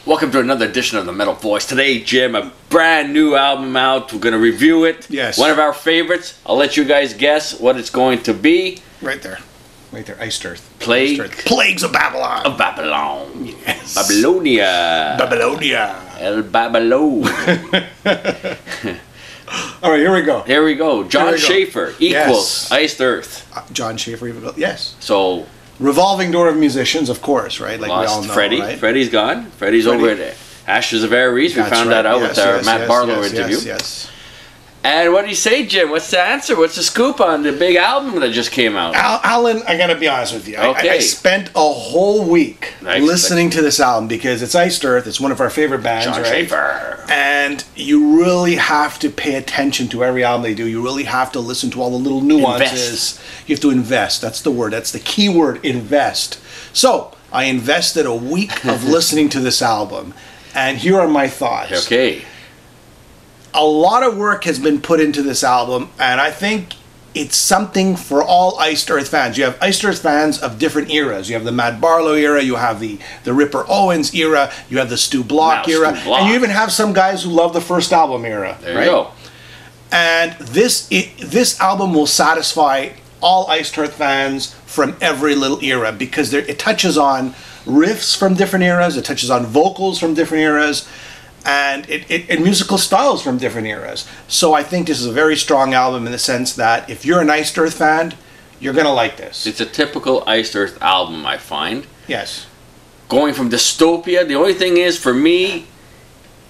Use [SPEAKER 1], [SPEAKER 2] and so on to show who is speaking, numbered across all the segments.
[SPEAKER 1] Welcome to another edition of the Metal Voice. Today, Jim, a brand new album out. We're going to review it.
[SPEAKER 2] Yes.
[SPEAKER 1] One of our favorites. I'll let you guys guess what it's going to be.
[SPEAKER 2] Right there. Right there. Iced Earth.
[SPEAKER 1] Plague.
[SPEAKER 2] Iced Earth. Plagues of Babylon.
[SPEAKER 1] Of Babylon.
[SPEAKER 2] Yes.
[SPEAKER 1] Babylonia.
[SPEAKER 2] Babylonia.
[SPEAKER 1] El Babylon.
[SPEAKER 2] All right, here we go.
[SPEAKER 1] Here we go. John Schaefer equals Iced Earth.
[SPEAKER 2] John Schaefer. Yes.
[SPEAKER 1] So...
[SPEAKER 2] Revolving door of musicians, of course, right? Like
[SPEAKER 1] lost
[SPEAKER 2] we all know,
[SPEAKER 1] Freddie.
[SPEAKER 2] right?
[SPEAKER 1] Freddie's gone. Freddie's over at Ashes of Aries. We found that out with our Matt Barlow interview.
[SPEAKER 2] Yes.
[SPEAKER 1] And what do you say, Jim? What's the answer? What's the scoop on the big album that just came out?
[SPEAKER 2] Alan, I gotta be honest with you.
[SPEAKER 1] Okay.
[SPEAKER 2] I spent a whole week listening to this album because it's Iced Earth. It's one of our favorite bands,
[SPEAKER 1] John Schaefer.
[SPEAKER 2] And you really have to pay attention to every album they do. You really have to listen to all the little nuances.
[SPEAKER 1] Invest.
[SPEAKER 2] You have to invest. That's the word. That's the key word, invest. So I invested a week of listening to this album. And here are my thoughts.
[SPEAKER 1] Okay.
[SPEAKER 2] A lot of work has been put into this album, and I think it's something for all Iced Earth fans. You have Iced Earth fans of different eras. You have the Matt Barlow era, you have the Ripper Owens era, you have the Stu Block era, and you even have some guys who love the first album era.
[SPEAKER 1] There you go.
[SPEAKER 2] And this album will satisfy all Iced Earth fans from every little era because it touches on riffs from different eras, it touches on vocals from different eras, and it musical styles from different eras. So I think this is a very strong album in the sense that if you're an Iced Earth fan, you're going to like this.
[SPEAKER 1] It's a typical Iced Earth album, I find.
[SPEAKER 2] Yes.
[SPEAKER 1] Going from Dystopia, the only thing is, for me,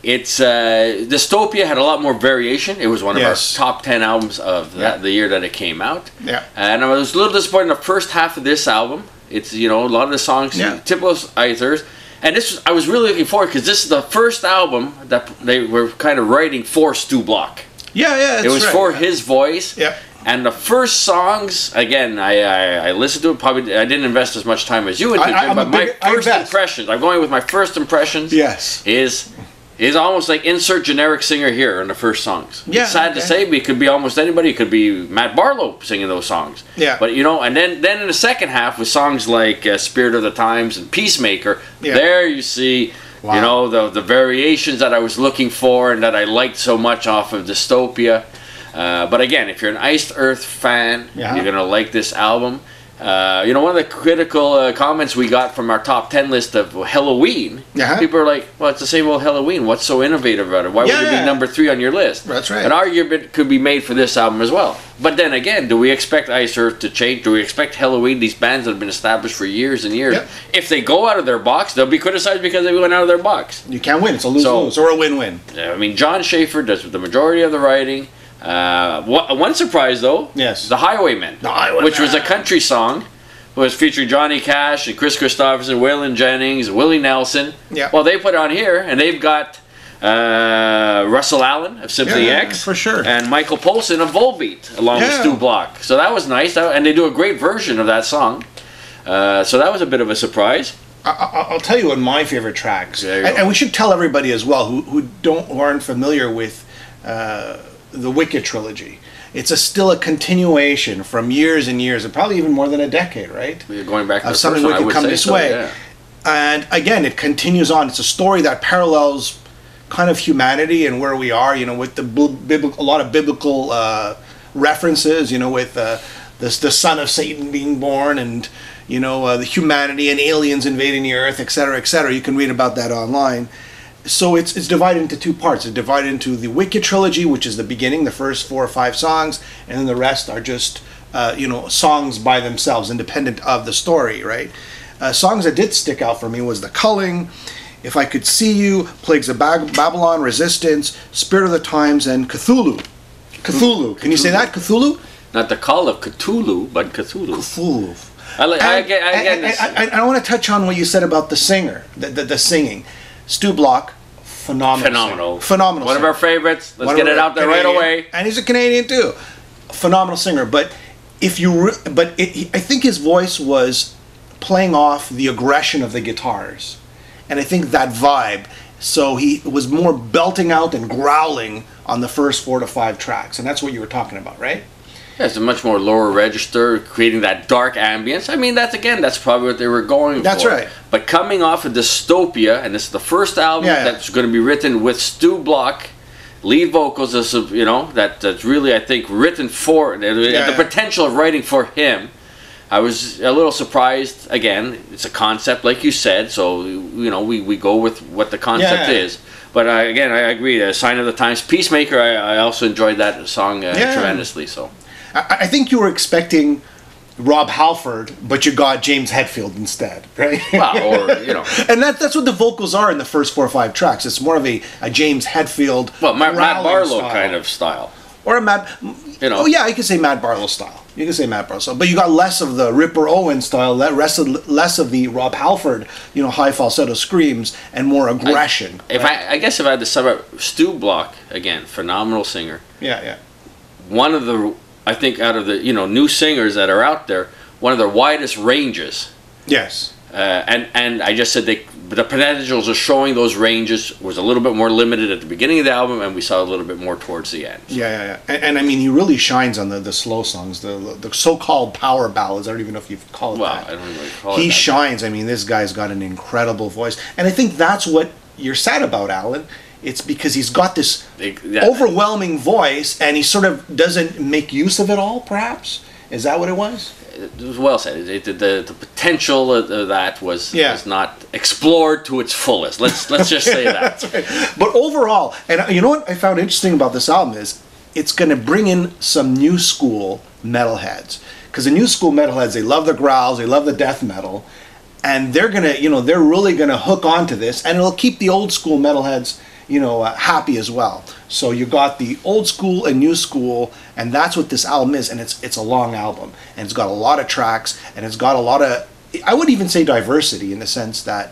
[SPEAKER 1] it's Dystopia had a lot more variation. It was one of our top 10 albums of the year that it came out.
[SPEAKER 2] Yeah.
[SPEAKER 1] And I was a little disappointed in the first half of this album. It's, a lot of the songs, typical Iced Earth. And I was really looking forward because this is the first album that they were kind of writing for Stu Block.
[SPEAKER 2] Yeah,
[SPEAKER 1] it was for his voice.
[SPEAKER 2] Yeah.
[SPEAKER 1] And the first songs, again, I listened to it. Probably I didn't invest as much time as you into it, but my first impressions. I'm going with my first impressions.
[SPEAKER 2] Yes.
[SPEAKER 1] Is almost like insert generic singer here in the first songs.
[SPEAKER 2] Yeah,
[SPEAKER 1] it's sad to say, but it could be almost anybody. It could be Matt Barlow singing those songs.
[SPEAKER 2] Yeah.
[SPEAKER 1] But and then in the second half with songs like Spirit of the Times and Peacemaker, there you see, the variations that I was looking for and that I liked so much off of Dystopia. But again, if you're an Iced Earth fan, you're gonna like this album. One of the critical comments we got from our top 10 list of Helloween, people are like, well, it's the same old Helloween. What's so innovative about it? Why would it be number 3 on your list?
[SPEAKER 2] That's right.
[SPEAKER 1] An argument could be made for this album as well. But then again, do we expect Iced Earth to change? Do we expect Helloween, these bands that have been established for years and years, if they go out of their box, they'll be criticized because they went out of their box?
[SPEAKER 2] You can't win. It's a lose-lose or a win-win.
[SPEAKER 1] I mean, John Schaefer does the majority of the writing. One surprise though, The Highwaymen, which was a country song, was featuring Johnny Cash and Chris Christopherson, Waylon Jennings, Willie Nelson. Well, they put it on here, and they've got Russell Allen of Symphony X,
[SPEAKER 2] for sure,
[SPEAKER 1] and Michael Poulsen of Volbeat, along with Stu Block. So that was nice, and they do a great version of that song. So that was a bit of a surprise.
[SPEAKER 2] I'll tell you one of my favorite tracks, and we should tell everybody as well who aren't familiar with the Wicked trilogy. It's still a continuation from years and years, and probably even more than a decade, right?
[SPEAKER 1] We're going back to the
[SPEAKER 2] Something
[SPEAKER 1] first one,
[SPEAKER 2] Wicked Come This Way. And again, it continues on. It's a story that parallels kind of humanity and where we are, with a lot of biblical references, with the son of Satan being born, and the humanity and aliens invading the earth, etc., etc. You can read about that online. So it's divided into two parts. It's divided into the Wicked trilogy, which is the beginning, the first 4 or 5 songs, and then the rest are just songs by themselves, independent of the story, right? Songs that did stick out for me was The Culling, If I Could See You, Plagues of Babylon, Resistance, Spirit of the Times, and Cthulhu. Cthulhu. Can you say that? Cthulhu?
[SPEAKER 1] Not the Call of Cthulhu, but Cthulhu.
[SPEAKER 2] Cthulhu.
[SPEAKER 1] I get this.
[SPEAKER 2] I want to touch on what you said about the singer, the singing. Stu Block, phenomenal. Phenomenal.
[SPEAKER 1] One of our favorites. Let's get it out there right away.
[SPEAKER 2] And he's a Canadian too. Phenomenal singer. But I think his voice was playing off the aggression of the guitars, and I think that vibe. So he was more belting out and growling on the first 4 to 5 tracks, and that's what you were talking about, right?
[SPEAKER 1] Yeah, it's a much more lower register, creating that dark ambience. I mean, that's probably what they were going for.
[SPEAKER 2] That's right.
[SPEAKER 1] But coming off of Dystopia, and this is the first album that's going to be written with Stu Block, lead vocals, that's really, I think, written for, the potential of writing for him. I was a little surprised. Again, it's a concept, like you said, so we go with what the concept is. But again, I agree. A Sign of the Times, Peacemaker. I also enjoyed that song tremendously. So
[SPEAKER 2] I think you were expecting Rob Halford, but you got James Hetfield instead, right?
[SPEAKER 1] Well,
[SPEAKER 2] and that's what the vocals are in the first 4 or 5 tracks. It's more of a James Hetfield,
[SPEAKER 1] Matt Barlow kind of style,
[SPEAKER 2] or a Matt. Oh yeah, you could say Matt Barlow style. But you got less of the Ripper Owen style, less of the Rob Halford, high falsetto screams, and more aggression.
[SPEAKER 1] I guess if I had to sum up, Stu Block, again, phenomenal singer.
[SPEAKER 2] Yeah. One
[SPEAKER 1] of the, I think, out of the new singers that are out there, one of the widest ranges.
[SPEAKER 2] Yes.
[SPEAKER 1] And I just said the potentials of showing those ranges was a little bit more limited at the beginning of the album, and we saw a little bit more towards the end.
[SPEAKER 2] Yeah. And I mean, he really shines on the slow songs, the so-called power ballads. I don't even know if you've called it that.
[SPEAKER 1] I don't even call it that.
[SPEAKER 2] He shines. I mean, this guy's got an incredible voice, and I think that's what you're sad about, Alan. It's because he's got this overwhelming voice, and he sort of doesn't make use of it all. Perhaps is that what it was?
[SPEAKER 1] It was well said. The potential of that was not explored to its fullest. Let's just say that.
[SPEAKER 2] That's right. But overall, and you know what I found interesting about this album is it's going to bring in some new school metalheads, because the new school metalheads, they love the growls, they love the death metal, and they're gonna they're really gonna hook onto this, and it'll keep the old school metalheads happy as well. So you got the old school and new school, and that's what this album is. And it's a long album, and it's got a lot of tracks, and it's got a lot of, I would even say, diversity, in the sense that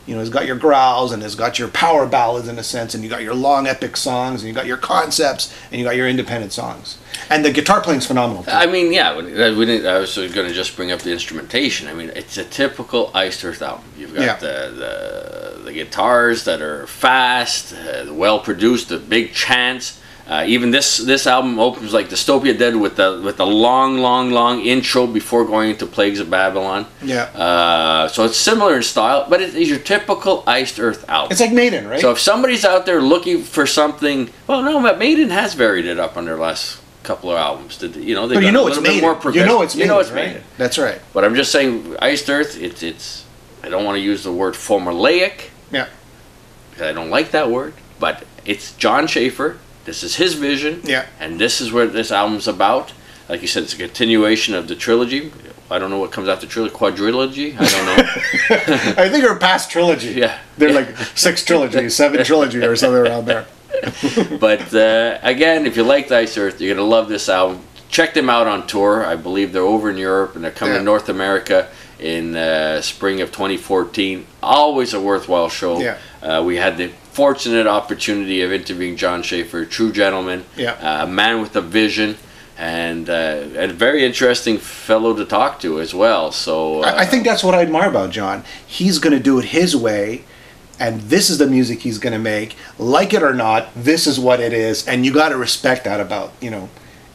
[SPEAKER 2] it's got your growls, and it's got your power ballads, in a sense, and you got your long epic songs, and you got your concepts, and you got your independent songs. And the guitar playing's phenomenal too.
[SPEAKER 1] I mean, I was going to just bring up the instrumentation. I mean, it's a typical Iced Earth album. You've got the guitars that are fast, well produced, the big chants. Even this album opens like Dystopia did with the long intro before going into Plagues of Babylon.
[SPEAKER 2] Yeah.
[SPEAKER 1] So it's similar in style, but it is your typical Iced Earth album.
[SPEAKER 2] It's like Maiden, right?
[SPEAKER 1] So if somebody's out there looking for something, Maiden has varied it up on their last couple of albums. They've got a little bit more progressive.
[SPEAKER 2] It's Maiden. That's right.
[SPEAKER 1] But I'm just saying, Iced Earth, it's I don't want to use the word formulaic.
[SPEAKER 2] Yeah.
[SPEAKER 1] Because I don't like that word, but it's Jon Schaffer. This is his vision, and this is what this album's about. Like you said, it's a continuation of the trilogy. I don't know what comes after trilogy, quadrilogy. I don't know.
[SPEAKER 2] I think they're past trilogy.
[SPEAKER 1] Yeah,
[SPEAKER 2] they're like 6 trilogy, 7 trilogy, or something around there.
[SPEAKER 1] But again, if you like Iced Earth, you're gonna love this album. Check them out on tour. I believe they're over in Europe, and they're coming to North America in spring of 2014. Always a worthwhile show.
[SPEAKER 2] Yeah.
[SPEAKER 1] We had the fortunate opportunity of interviewing Jon Schaffer, a true gentleman, a man with a vision, and a very interesting fellow to talk to as well. So
[SPEAKER 2] I think that's what I admire about Jon. He's going to do it his way, and this is the music he's going to make. Like it or not, this is what it is, and you got to respect that about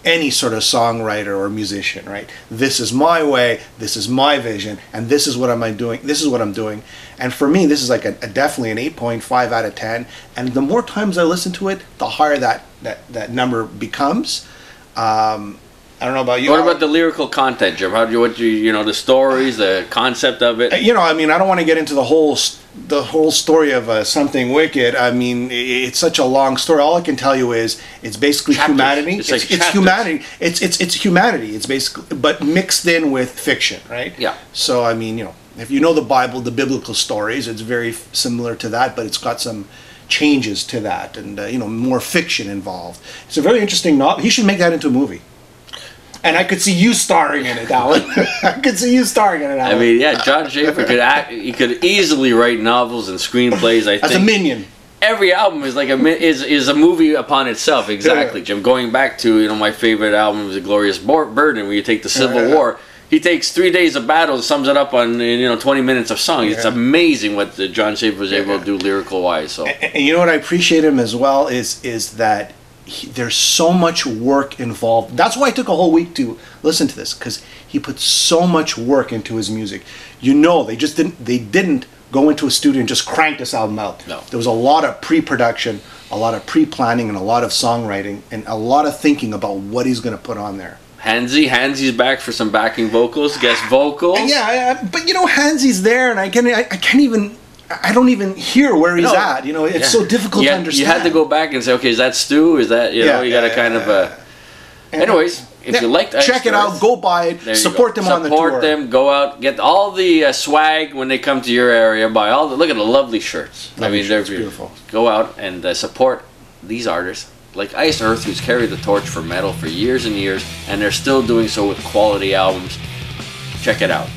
[SPEAKER 2] any sort of songwriter or musician, right? This is my way, this is my vision, and this is what I'm doing. This is what I'm doing. And for me, this is like a definitely an 8.5 out of 10. And the more times I listen to it, the higher that number becomes. I don't know about you.
[SPEAKER 1] What about the lyrical content, Jim? The stories, the concept of it?
[SPEAKER 2] I mean, I don't want to get into the whole story of Something Wicked. I mean, it's such a long story. All I can tell you is it's basically chapters. Humanity. It's humanity. It's humanity. It's basically, but mixed in with fiction, right?
[SPEAKER 1] Yeah.
[SPEAKER 2] So I mean, if you know the Bible, the biblical stories, it's very similar to that, but it's got some changes to that, and more fiction involved. It's a very interesting novel. He should make that into a movie. And I could see you starring in it, Alan. I could see you starring in it, Alan.
[SPEAKER 1] I mean, yeah, John Schaefer could act. He could easily write novels and screenplays. I think
[SPEAKER 2] as a minion.
[SPEAKER 1] Every album is like is a movie upon itself. Exactly, Jim. Going back to my favorite album is *A Glorious Burden*, where you take the Civil War. He takes 3 days of battle and sums it up on 20 minutes of song. It's amazing what John Schaefer was able to do lyrical wise. So,
[SPEAKER 2] and you know what I appreciate him as well is that there's so much work involved. That's why I took a whole week to listen to this, because he put so much work into his music. They didn't go into a studio and just crank this album out.
[SPEAKER 1] No.
[SPEAKER 2] There was a lot of pre-production, a lot of pre-planning, and a lot of songwriting, and a lot of thinking about what he's going to put on there.
[SPEAKER 1] Hansy's back for some backing vocals, guest vocals.
[SPEAKER 2] Yeah, but Hansy's there, and I don't even hear where he's at. It's so difficult to understand.
[SPEAKER 1] You had to go back and say, okay, is that Stu? Is that you got to kind of. Anyways, if you like that,
[SPEAKER 2] check it out, go buy it, support them on the tour.
[SPEAKER 1] Support them, go out, get all the swag when they come to your area. Buy look at the lovely shirts. They're beautiful. Go out and support these artists like Iced Earth, who's carried the torch for metal for years and years, and they're still doing so with quality albums. Check it out.